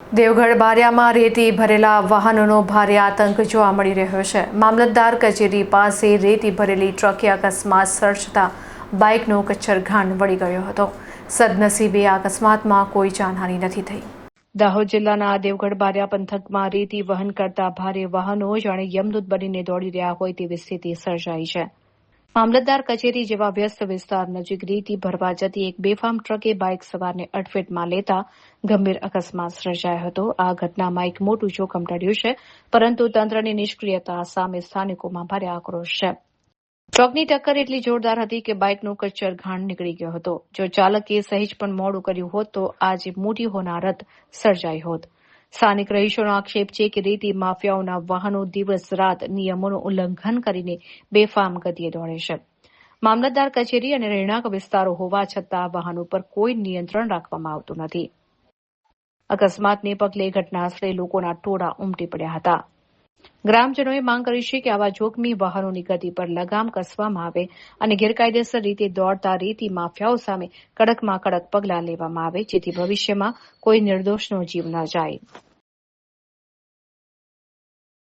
દેવગઢ બારિયામાં રેતી ભરેલા વાહનોનો ભારે આતંક જોવા મળી રહ્યો છે। મામલતદાર કચેરી પાસે રેતી ભરેલી ટ્રકે અકસ્માત સર્જતા બાઇકનો કચ્છરઘાણ વળી ગયો હતો। સદનસીબે આ અકસ્માતમાં કોઈ જાનહાનિ નથી થઈ। દાહોદ જિલ્લાના દેવગઢ બારિયા પંથકમાં રેતી વહન કરતા ભારે વાહનો જાણે યમદૂત બનીને દોડી રહ્યા હોય તેવી સ્થિતિ સર્જાઈ છે। મામલતદાર કચેરી જેવા વ્યસ્ત વિસ્તાર નજીક રેતી ભરવા જતી એક બેફામ ટ્રકે બાઇક સવારને અડફેટમાં લેતા ગંભીર અકસ્માત સર્જાયો હતો। આ ઘટનામાં એક મોટું જોખમ ટળ્યું છે, પરંતુ તંત્રની નિષ્ક્રિયતા સામે સ્થાનિકોમાં ભારે આક્રોશ છે। ટ્રકની ટક્કર એટલી જોરદાર હતી કે બાઇકનું કચ્છરઘાણ નીકળી ગયો હતો। જો ચાલકે સહેજ પણ મોડું કર્યું હોત તો આજે મોટી હોનારત સર્જાઈ હોત। સ્થાનિક રહીશોનો આક્ષેપ છે કે રેતી માફિયાઓના વાહનો દિવસ રાત નિયમોનું ઉલ્લંઘન કરીને બેફામ ગતિએ દોડે છે। મામલતદાર કચેરી અને રહેણાંક વિસ્તારો હોવા છતાં વાહનો પર કોઈ નિયંત્રણ રાખવામાં આવતું નથી। અકસ્માતને પગલે ઘટનાસ્થળે લોકોના ટોળા ઉમટી પડ્યા હતા। ગ્રામજનોએ માંગ કરી છે કે આવા જોખમી વાહનોની ગતિ પર લગામ કસવામાં આવે અને ગેરકાયદેસર રીતે દોડતા રેતી માફિયાઓ સામે કડકમાં કડક પગલાં લેવામાં આવે, જેથી ભવિષ્યમાં કોઈ નિર્દોષનો જીવ ન જાય।